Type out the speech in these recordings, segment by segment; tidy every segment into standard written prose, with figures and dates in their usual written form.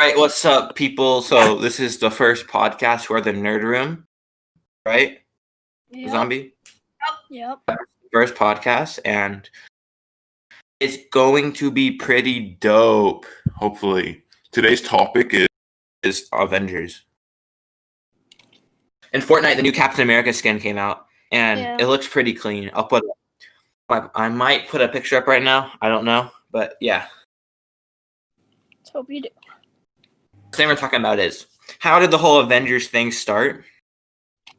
Right, what's up, people? So this is the first podcast for the Nerd Room, right? Yep. Zombie? Yep. First podcast, and it's going to be pretty dope, hopefully. Today's topic is Avengers. In Fortnite, the new Captain America skin came out, and it looks pretty clean. I might put a picture up right now. I don't know, but yeah. Let's hope you do. The thing we're talking about is, how did the whole Avengers thing start?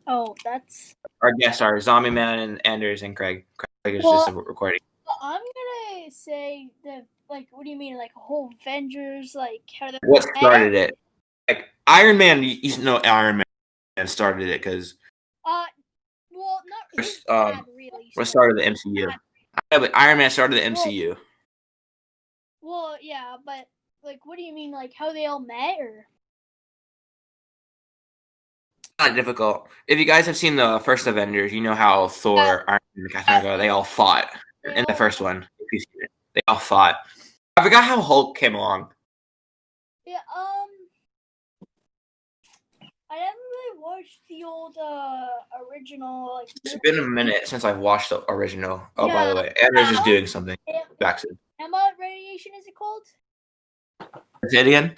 Oh, that's... Our guests are Zombie Man and Anders and Craig. Craig is just recording. Well, I'm gonna say that, like, what do you mean, like, a whole Avengers, like, how they... What started it? Like, Iron Man, you know Iron Man started it, because... well, not his dad, really. What started the MCU? Yeah, but Iron Man started the MCU. Well, yeah, but, like, what do you mean, like, how they all met, or... Not difficult. If you guys have seen the first Avengers, you know how Thor, Iron Man, and Captain America, they all fought in the first one. They all fought. I forgot how Hulk came along. Yeah, I haven't really watched the old, original, like... It's been a minute since I've watched the original. Oh, by the way, Anders is doing something. Gamma radiation, is it called? Say it again?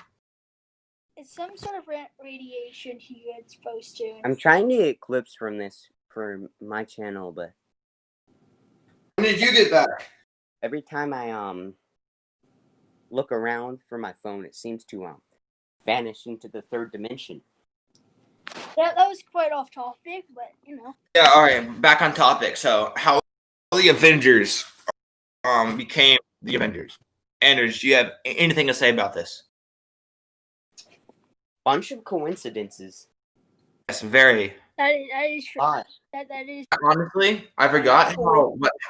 It's some sort of radiation he gets exposed to. I'm trying to get clips from this for my channel, but... When did you get back? Every time I, look around for my phone, it seems to, vanish into the third dimension. Yeah, that was quite off topic, but, you know. Yeah, alright, back on topic. So, how the Avengers became the Avengers. Anders, do you have anything to say about this? Bunch of coincidences. Yes, very. That is true. That is. Honestly, I forgot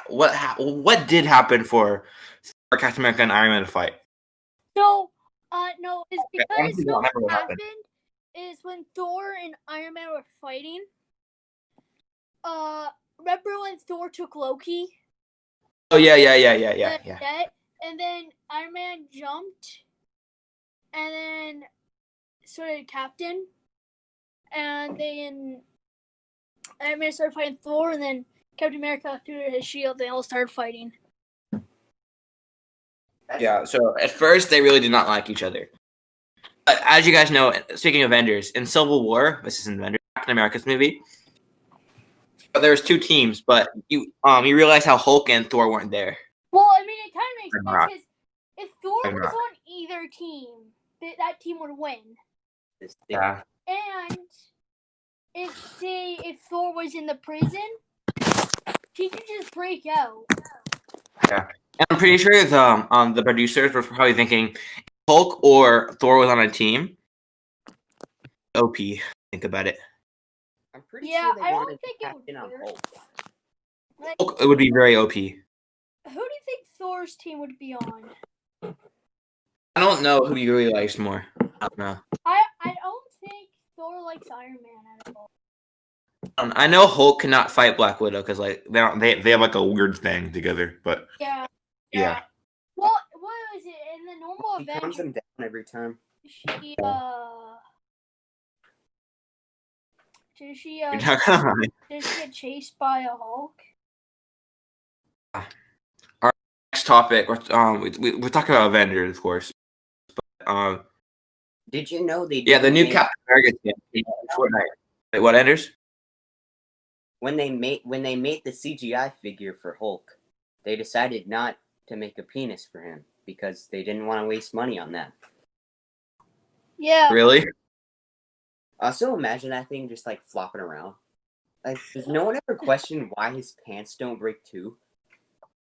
what did happen for Captain America and Iron Man to fight. So, no, it's because what happened is when Thor and Iron Man were fighting. Remember when Thor took Loki? Oh yeah. And then Iron Man jumped, and then so did Captain, and then Iron Man started fighting Thor, and then Captain America threw his shield. They all started fighting. Yeah. So at first they really did not like each other. But as you guys know, speaking of Avengers, in Civil War, this is in Captain America's movie. There was two teams, but you realize how Hulk and Thor weren't there. Well, I mean, it kind of makes sense because if Thor was on either team, that team would win. Yeah. And if Thor was in the prison, he could just break out. Yeah, and I'm pretty sure the producers were probably thinking if Hulk or Thor was on a team. OP. Think about it. I'm pretty sure they wanted think Captain on Hulk. Hulk, it would be very OP. Who do you think Thor's team would be on? I don't know who he really likes more. I don't know. I don't think Thor likes Iron Man at all. I know Hulk cannot fight Black Widow because like they have like a weird thing together, but yeah. Well, what was it in the normal Avengers? He calms them down every time. Did she get chased by a Hulk? Our next topic, we're talking about Avengers, of course. But, did you know they? Yeah, the new Captain America skin in Fortnite. Wait, what, Anders? When they made the CGI figure for Hulk, they decided not to make a penis for him because they didn't want to waste money on that. Yeah. Really? Also, imagine that thing just like flopping around. Like, does no one ever question why his pants don't break too?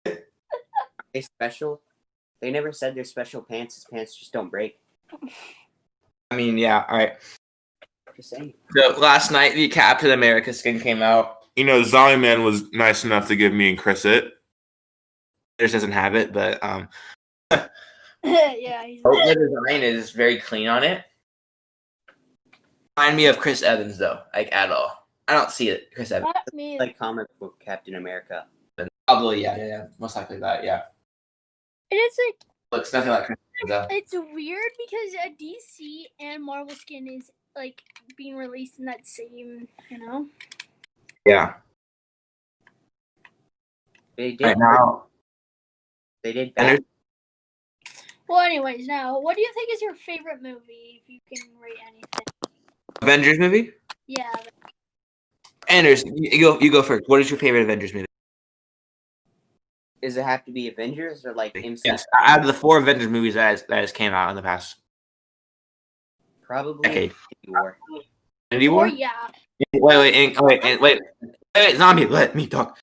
Are they special? They never said they're special pants. His pants just don't break. I mean, yeah. All right. Just saying. So last night, the Captain America skin came out. You know, Zombie Man was nice enough to give me and Chris it. Chris doesn't have it, but yeah. the design is very clean on it. Remind me of Chris Evans though, like at all. I don't see it, Chris Evans. Like comic book Captain America. Probably, yeah. Most likely that, yeah. It is like looks nothing like Chris It's weird because a DC and Marvel skin is like being released in that same, Yeah. They did. Right now, They did and bad. Well, anyways, now, what do you think is your favorite movie, if you can rate anything? Avengers movie. Yeah. Anders, you go first. What is your favorite Avengers movie? Does it have to be Avengers or like MCU? Yes, out of the 4 Avengers movies that has came out in the past Probably decade. Infinity War. Infinity Or War. yeah. Wait, zombie, let me talk.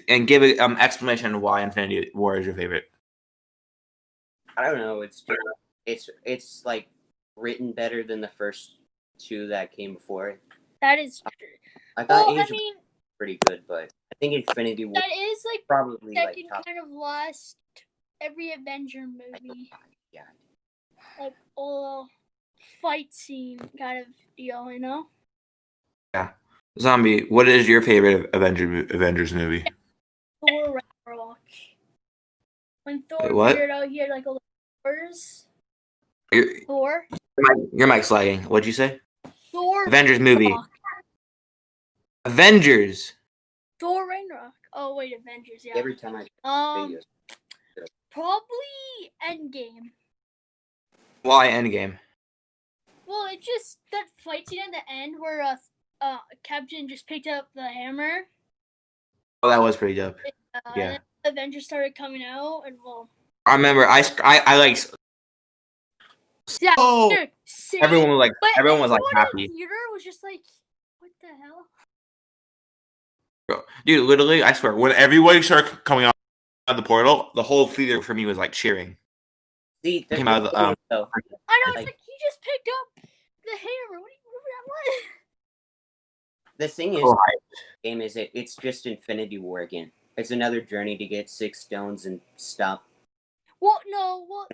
And give an explanation of why Infinity War is your favorite. I don't know. It's like written better than the first 2 that came before it. That is true. I thought Well, Age of pretty good, but I think Infinity War that is like probably like second top. kind of last every Avenger movie. Yeah. Like all fight scene kind of deal, Yeah, zombie. What is your favorite Avengers movie? Thor Ragnarok. When Thor Wait, what? figured out he had like all the powers. Your, Thor. your mic's lagging. What'd you say? Thor. Avengers movie. Ragnarok. Avengers. Thor Ragnarok. Oh wait, Avengers. Yeah. Every time I videos. Probably Endgame. Why Endgame? Well, it's just that fight scene at the end where Captain just picked up the hammer. Oh, that was pretty dope. Yeah. And the Avengers started coming out, and well. I remember. I like. Yeah. Oh, Dude, everyone was like happy. In the theater was just like, what the hell? Dude, literally, I swear, when everybody started coming out of the portal, the whole theater for me was like cheering. See, Came out of the, I know, it's like he just picked up the hammer. What? The thing is, Oh, game is it's just Infinity War again. It's another journey to get 6 stones and stop. Well, no,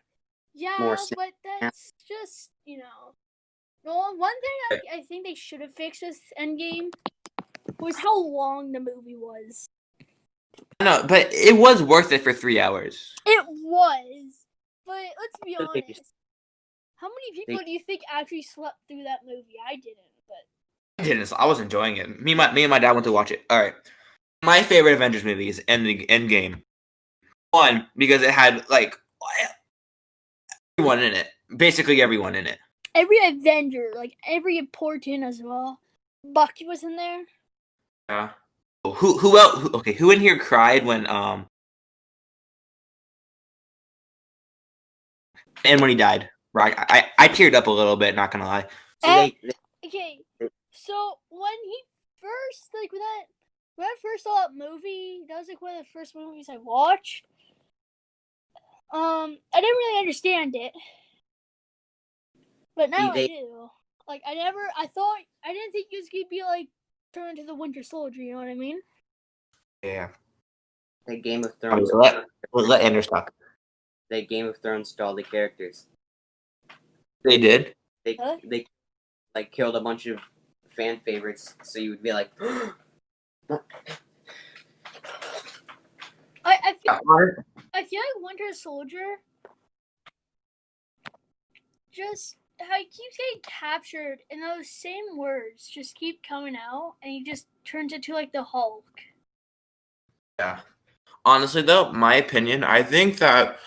yeah, More but that's just Well, one thing I think they should have fixed with Endgame was how long the movie was. no, but it was worth it for 3 hours. It was, but let's be honest. How many people do you think actually slept through that movie? I didn't, but I didn't. I was enjoying it. Me and my dad went to watch it. All right. My favorite Avengers movie is Endgame. One, because it had like everyone in it. Basically everyone in it. Every Avenger, like every important as well. Bucky was in there. Yeah. Who else? Okay, who in here cried when and when he died? Right. I teared up a little bit. Not gonna lie. Okay. So when he first when I first saw that movie, that was like one of the first movies I watched. I didn't really understand it, but now I do. Like I didn't think he was gonna be like turned into the Winter Soldier. You know what I mean? Yeah. The Game of Thrones. Let Anders talk. The Game of Thrones stole the characters. They did. They like killed a bunch of fan favorites, so you would be like. I feel like Winter Soldier just how he keeps getting captured and those same words just keep coming out and he just turns into like the Hulk. Yeah. Honestly though, my opinion, I think that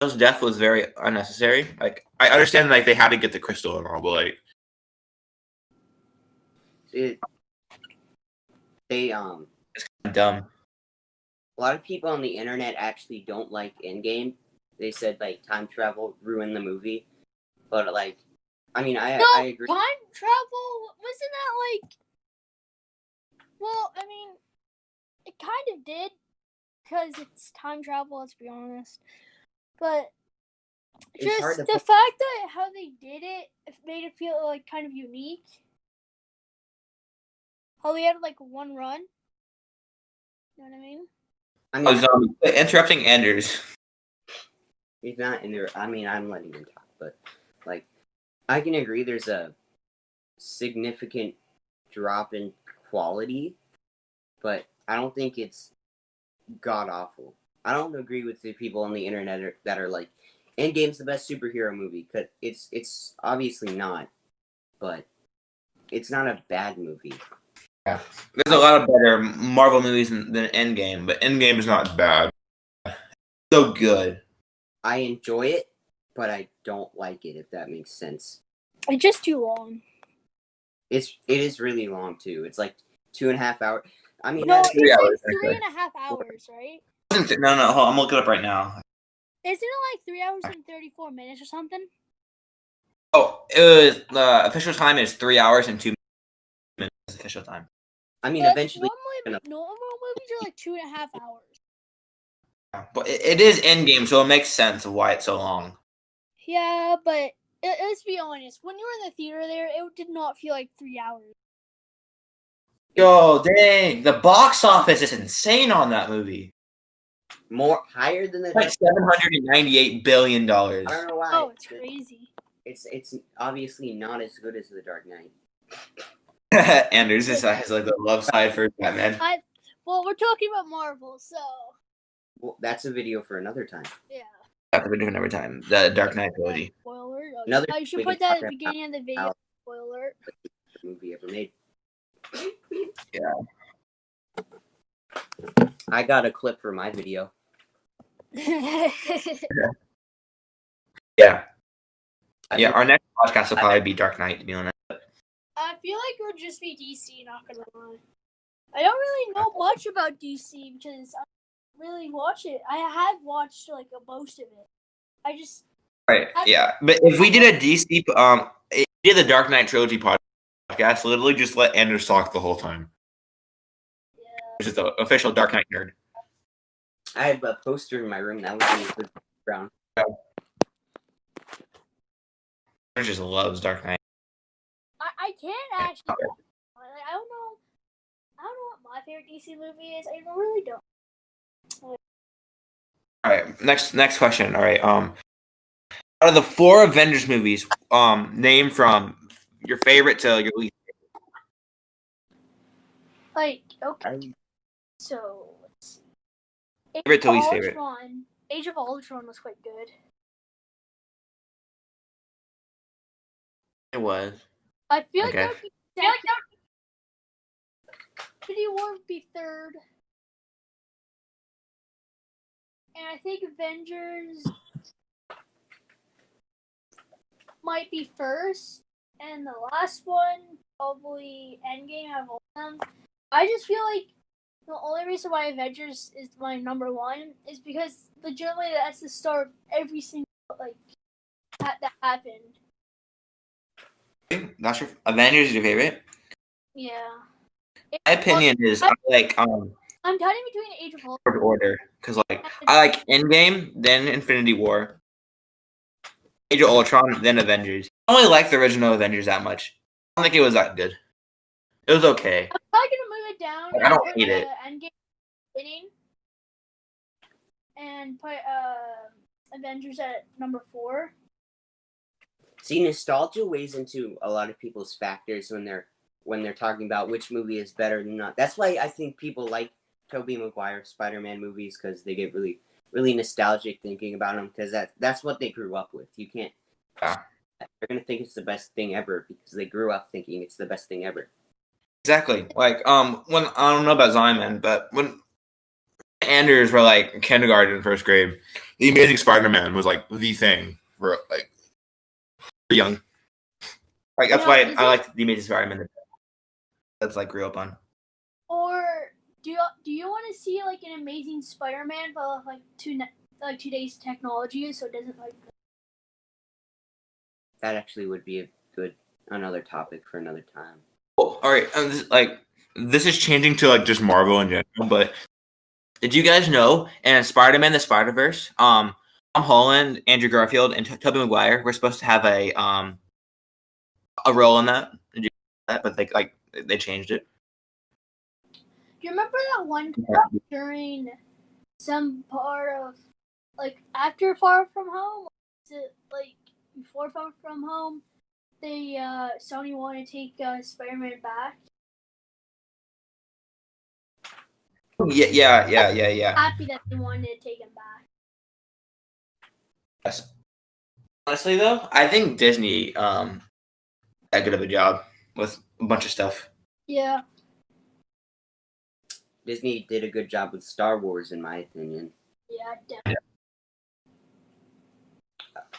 his death was very unnecessary. Like I understand like they had to get the crystal and all, but like it's kind of dumb. A lot of people on the internet actually don't like Endgame. They said like time travel ruined the movie, but like, I mean, I agree. Time travel wasn't that like? Well, I mean, it kind of did because it's time travel. Let's be honest, but just the fact that how they did it made it feel like kind of unique. How they had like one run. You know what I mean? I mean, Interrupting Anders. He's not in there. I mean, I'm letting him talk, but like, I can agree. There's a significant drop in quality, but I don't think it's god awful. I don't agree with the people on the internet that are like, Endgame's the best superhero movie. Cause it's obviously not, but it's not a bad movie. Yeah. There's a lot of better Marvel movies than Endgame, but Endgame is not bad. So good. I enjoy it, but I don't like it, if that makes sense. It's just too long. It is really long too. It's like 2.5 hours. I mean, No, that's it's 3 like hours. 3.5 hours, right? No, hold on, I'm looking it up right now. Isn't it like 3 hours and 34 minutes or something? Oh, it was the official time is 3 hours and 2 minutes. Official time. I mean, But eventually. normal movies are like 2.5 hours. But it is Endgame, so it makes sense of why it's so long. Yeah, but let's be honest. When you were in the theater there, it did not feel like 3 hours. Yo, dang, the box office is insane on that movie. More higher than the Like $798 billion. I don't know why. Oh, it's crazy. It's obviously not as good as The Dark Knight. Anders has like the love side for Batman. Well, we're talking about Marvel, so Well, that's a video for another time. yeah. That's been doing every time. The Dark Knight trilogy. Spoiler. Another I should we put can that at talk the beginning of the video. about Spoiler. the movie ever made. Yeah. I got a clip for my video. Yeah. Yeah, our next podcast will probably be Dark Knight, to be honest. I feel like it would just be DC, not gonna lie. I don't really know much about DC because I don't really watch it. I have watched like most of it. I just Right, yeah. But if we did a DC, if we did the Dark Knight trilogy podcast, literally just let Anders talk the whole time. yeah. Which is the official Dark Knight nerd. I have a poster in my room that was the brown. Anders just loves Dark Knight. I can't actually. I don't know. I don't know what my favorite DC movie is. I really don't. All right, next question. All right, out of the 4 Avengers movies, name from your favorite to your least Like, okay. So, let's see. favorite to least favorite. Age of Ultron was quite good. It was. I feel Okay. like that would be second. Infinity War would be third. And I think Avengers might be first. And the last one, probably Endgame out of all of them. I just feel like the only reason why Avengers is my number one is because legitimately that's the start of every single like that happened. That's your Avengers is your favorite? Yeah. My opinion is I like I'm cutting between Age of Ultron. order because like I like Endgame, then Infinity War, Age of Ultron, then Avengers. I don't really like the original Avengers that much. I don't think it was that good. It was okay. I'm probably gonna move it down. I don't put, hate it. Endgame winning, and put Avengers at number 4. See, nostalgia weighs into a lot of people's factors when they're talking about which movie is better than not. That's why I think people like Tobey Maguire Spider-Man movies because they get really, really nostalgic thinking about them because that's what they grew up with. You can't. Yeah. They're gonna think it's the best thing ever because they grew up thinking it's the best thing ever. Exactly. Like when I don't know about Zion, but when Anders were like in kindergarten and first grade, The Amazing Spider-Man was like the thing for like young. Like that's why I like The Amazing Spider-Man. That's like grew up on. Or do you want to see like an Amazing Spider-Man but like today's technology so it doesn't like. That actually would be another topic for another time. Well, all right, this is changing to like just Marvel in general, but did you guys know in Spider-Man: The Spider-Verse, Tom Holland, Andrew Garfield, and Tobey Maguire were supposed to have a role in that? Did you know that? But they changed it. Do you remember that one time during some part of like after Far From Home? Was it like before Far From Home? They Sony wanted to take Spider-Man back. Yeah. Happy that they wanted to take him back. Yes. Honestly, though, I think Disney did good of a job with a bunch of stuff. Yeah. Disney did a good job with Star Wars, in my opinion. Yeah, definitely.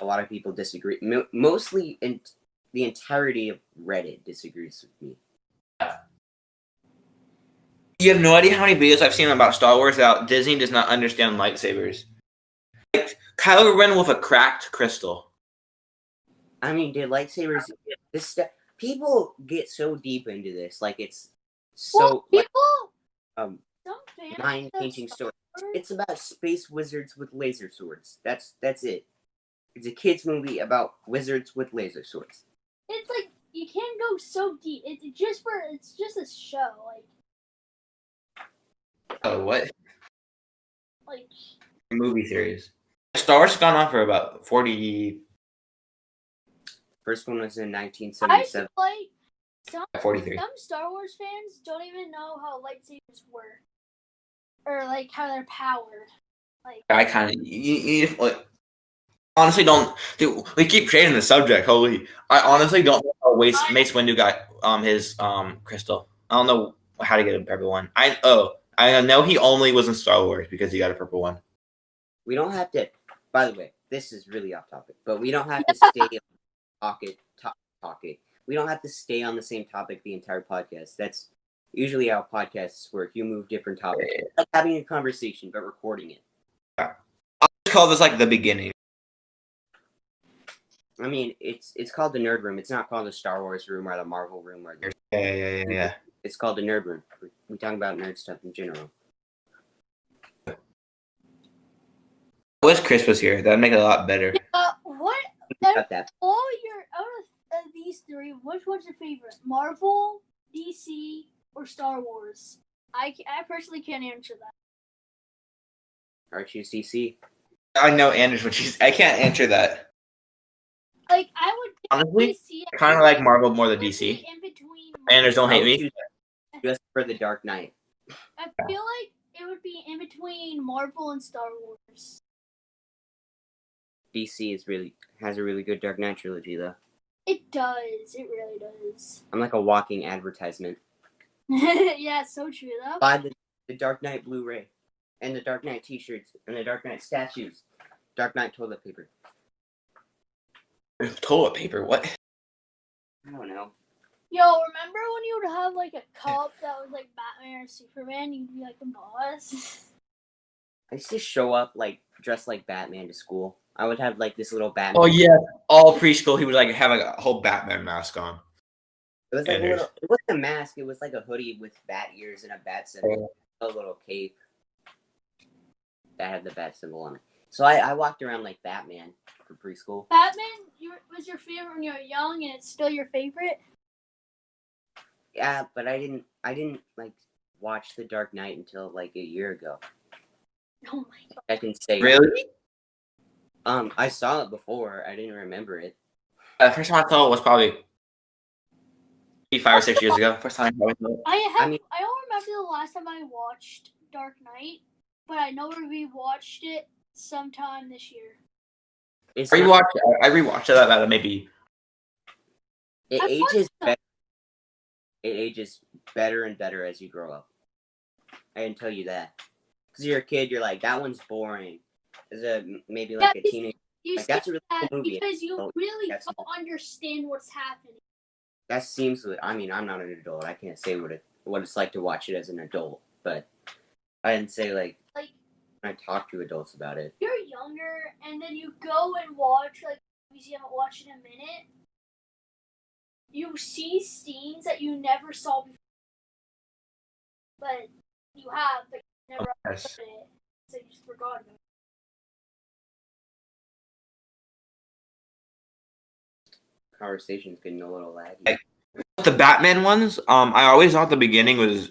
A lot of people disagree. Mostly, the entirety of Reddit disagrees with me. You have no idea how many videos I've seen about Star Wars about Disney does not understand lightsabers. Like Kylo Ren with a cracked crystal. I mean, dude, lightsabers. This stuff. People get so deep into this, like it's so Well, people, like some fans mind-changing of story. Star Wars- It's about space wizards with laser swords. That's it. It's a kids movie about wizards with laser swords. It's like you can't go so deep. It's just a show. Oh, what? Like Movie series. Star Wars has gone on for about 40. First one was in I 1977. feel like 43. some Star Wars fans don't even know how lightsabers work, or like how they're powered. Like I kind of like, honestly don't. Dude, we keep changing the subject. Holy, I honestly don't know how Mace Windu got his crystal. I don't know how to get a purple one. I know he only was in Star Wars because he got a purple one. We don't have to. By the way, this is really off topic, but we don't have to stay topic. We don't have to stay on the same topic the entire podcast. That's usually how podcasts work. You move different topics, it's like having a conversation but recording it. I'll just call this like the beginning. I mean, it's called the Nerd Room. It's not called the Star Wars Room or the Marvel Room or Yeah. It's called the Nerd Room. We talk about nerd stuff in general. I wish Chris was here. That'd make it a lot better. what? About that. All out of these three, which one's your favorite? Marvel, DC, or Star Wars? I personally can't answer that. I choose DC. I know Anders, but I can't answer that. Like I would Honestly, DC. I kind of like Marvel more than would DC. be in between. Anders, don't I hate would me. choose just for the Dark Knight. I feel like it would be in between Marvel and Star Wars. DC has a really good Dark Knight trilogy, though. It does. It really does. I'm like a walking advertisement. Yeah, so true though. Buy the Dark Knight Blu-ray, and the Dark Knight T-shirts, and the Dark Knight statues. Dark Knight toilet paper. Toilet paper, what? I don't know. Yo, remember when you would have like a cup that was like Batman or Superman? You'd be like the boss. I used to show up like dressed like Batman to school. I would have like this little Batman. Oh yeah, all preschool he would like have like a whole Batman mask on. It was like it wasn't a mask. It was like a hoodie with bat ears and a bat symbol, a little cape that had the bat symbol on it. So I walked around like Batman for preschool. Batman was your favorite when you were young, and it's still your favorite. Yeah, but I didn't like watch The Dark Knight until like a year ago. Oh my god! I can say Really? I saw it before. I didn't remember it. The first time I saw it was probably 5 or 6 years ago. First time I saw it. I don't remember the last time I watched Dark Knight, but I know we watched it sometime this year. I rewatched it about maybe. It ages better. It ages better and better as you grow up. I can tell you that. Because you're a kid, you're like, that one's boring. As maybe like a teenager. Like, that's a really cool movie. Because you really don't understand what's happening. That seems. I mean, I'm not an adult. I can't say what it's like to watch it as an adult. But I didn't say like when I talk to adults about it. You're younger, and then you go and watch like movies you haven't watched in a minute. You see scenes that you never saw before, but you have, but you never understood it, so you just forgot about it. Conversation's getting a little laggy. The Batman ones, I always thought the beginning was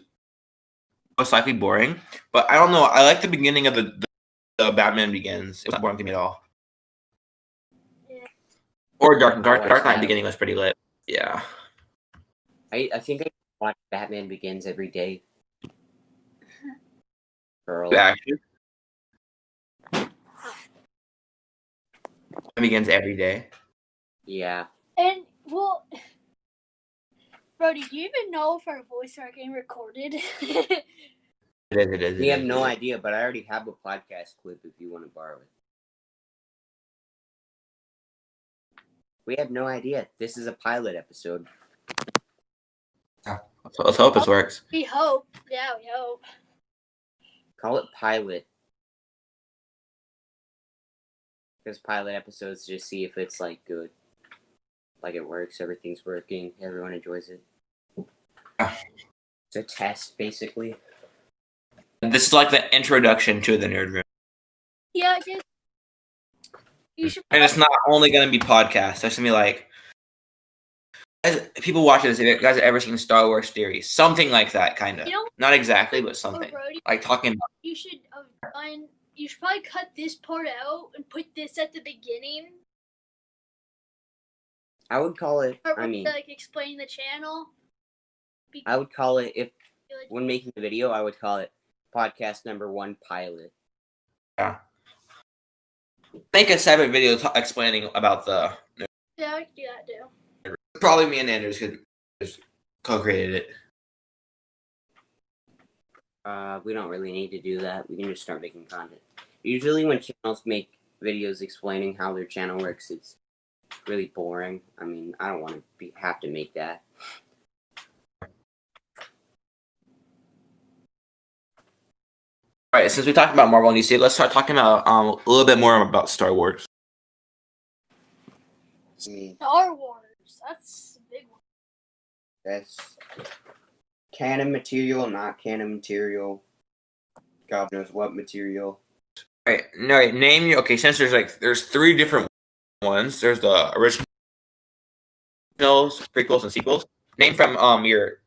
most likely boring, but I don't know. I like the beginning of the Batman Begins. It was not boring to me at all. Yeah. Or Dark Knight beginning was pretty lit. Yeah. I think I watch Batman Begins every day. Girl. Action. It begins every day. Yeah. And well, Brody, do you even know if our voices are getting recorded? It is. We have no idea, but I already have a podcast clip if you want to borrow it. We have no idea. This is a pilot episode. Let's hope this works. We hope. Yeah, we hope. Call it pilot. Because pilot episodes just see if it's like good. Like it works, everything's working, everyone enjoys it. It's a test, basically. This is like the introduction to the Nerd Room. Yeah, I guess you should. And it's not only going to be podcasts. There's going to be like, people watching this, if you guys have ever seen Star Wars theories, something like that, kind of. You know, Not exactly, but something. Brody, Like talking about. you should probably cut this part out and put this at the beginning. I would call it, Or I mean, like explain the channel. I would call it, if Like, when making the video, I would call it podcast number 1 pilot. Yeah. Make a separate video explaining about the. yeah, I can do that too. Probably me and Andrews could just co-created it. We don't really need to do that. We can just start making content. Usually when channels make videos explaining how their channel works, it's really boring. I mean, I don't want to have to make that. All right, since we talked about Marvel and DC, let's start talking about a little bit more about Star Wars. Star Wars. That's a big one. That's canon material, not canon material. God knows what material. All right, no, name your. Okay, since there's 3 different ones. There's the originals, prequels, and sequels. Name from your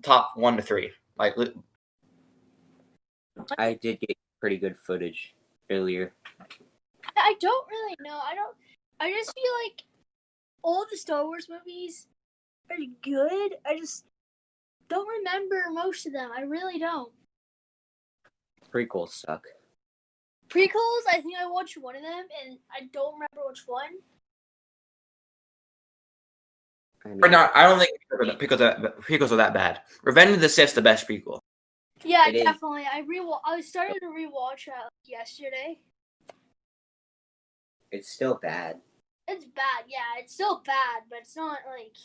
top 1 to 3. Like, I did get pretty good footage earlier. I don't really know. I just feel like all the Star Wars movies are good. I just don't remember most of them. I really don't. Prequels suck. Prequels, I think I watched one of them, and I don't remember which one. I mean, or not. I don't think prequels are that bad. Revenge of the Sith's the best prequel. Yeah, It is. definitely. I started to rewatch that yesterday. It's still bad. It's bad, yeah. It's still bad, but it's not like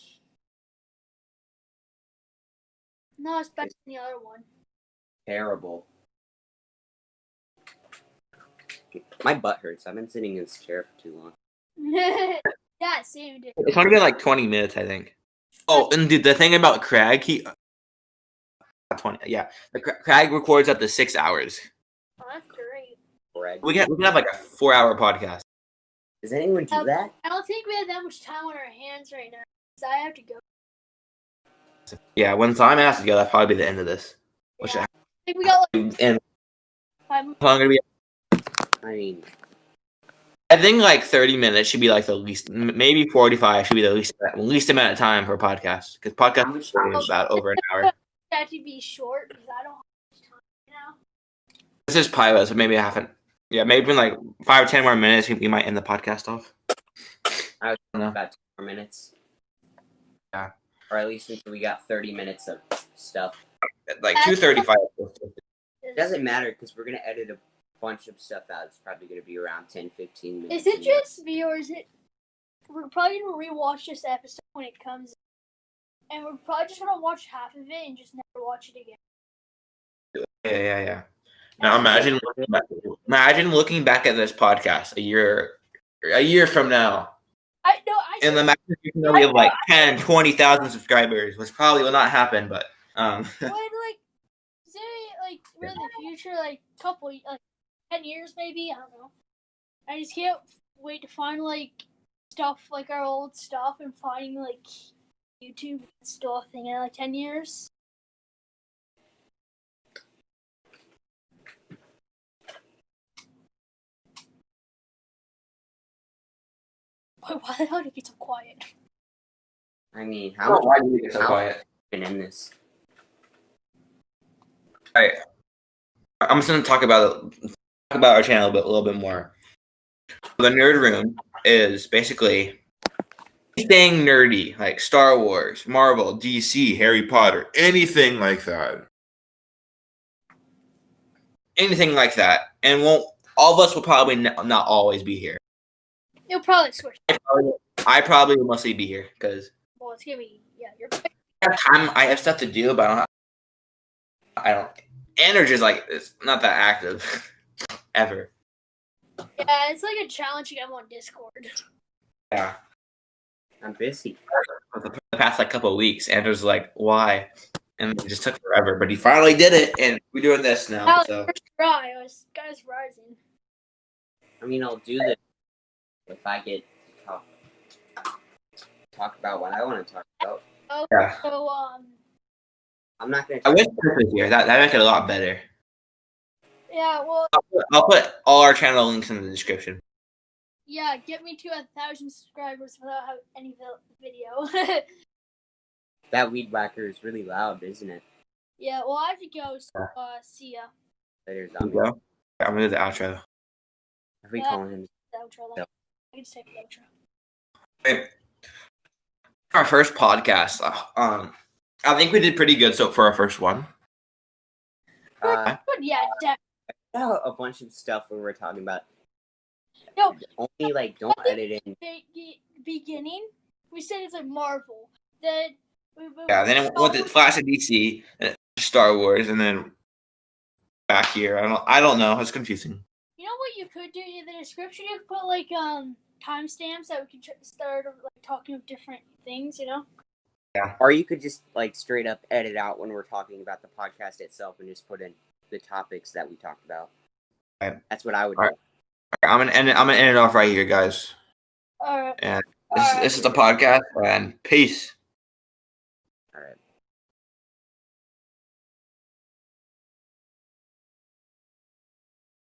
not as bad as the other one. Terrible. My butt hurts. I've been sitting in this chair for too long. Yeah, same dude. It's only been like 20 minutes, I think. Oh, and the thing about Craig, 20. Yeah, Craig records up to 6 hours. Oh, that's great. Bread. We can have like a 4-hour podcast. Does anyone do that? I don't think we have that much time on our hands right now, because I have to go. Yeah, when Simon has to go, that'll probably be the end of this. Which Yeah. I think we got like and 5 minutes. how long gonna be? I mean, I think like 30 minutes should be like the least. Maybe 45 should be the least amount of time for a podcast, because podcasts are about over an hour. That should be short, because I don't have much time now. This is pilot, so maybe maybe in like 5 or 10 more minutes, we might end the podcast off. I was No. about 2 more minutes. Yeah. Or at least until we got 30 minutes of stuff. Like 2:35. It doesn't matter because we're going to edit a bunch of stuff out. It's probably going to be around 10, 15 minutes. Is it just me, or is it? We're probably gonna rewatch this episode when it comes, and we're probably just gonna watch half of it and just never watch it again. Yeah. Now imagine looking back at this podcast a year from now. And the max we have like 10, 20,000 subscribers, which probably will not happen, but When say we're in the future, like couple 10 years maybe, I don't know. I just can't wait to find stuff like our old stuff and finding YouTube still a thing in 10 years. Why the hell did it get so quiet? I mean, how much why do you get so quiet? been in this? All right. I'm just going to talk about our channel a little bit more. The Nerd Room is basically anything nerdy, like Star Wars, Marvel, DC, Harry Potter, Anything like that. anything like that. And all of us will probably not always be here. You'll probably switch. I probably will mostly be here because Well, it's gonna be you're. I have time. I have stuff to do, but I don't. Energy's like it's not that active ever. Yeah, it's like a challenge you get on Discord. Yeah. I'm busy. For the past like couple of weeks, Andrew's like, "Why?" And it just took forever, but he finally did it, and we're doing this now. Now, So first try, I was guys rising. I mean, I'll do this if I get to talk about what I want to talk about. Oh, yeah, so I'm not gonna. I wish Chris was here. That make it a lot better. yeah, well, I'll put all our channel links in the description. yeah, get me to 1,000 subscribers without having any video. That weed whacker is really loud, isn't it? Yeah, well, I have to go. So, see ya. Later, Here we zombie. go. I'm gonna do the outro. Are we calling him? The outro. No. I can just take the outro. Right. Our first podcast. I think we did pretty good for our first one. Uh, But yeah, a bunch of stuff we were talking about. No. Only like don't edit in. beginning, we said it's like Marvel. Then Yeah. Then it went to Flash of DC, and Star Wars, and then back here. I don't know. It's confusing. You know what you could do in the description? You could put like timestamps that we could start like talking of different things. You know. Or you could just like straight up edit out when we're talking about the podcast itself and just put in the topics that we talked about. Right. That's what I would All do. right. I'm gonna end it off right here, guys. All right. And this is the podcast. And peace.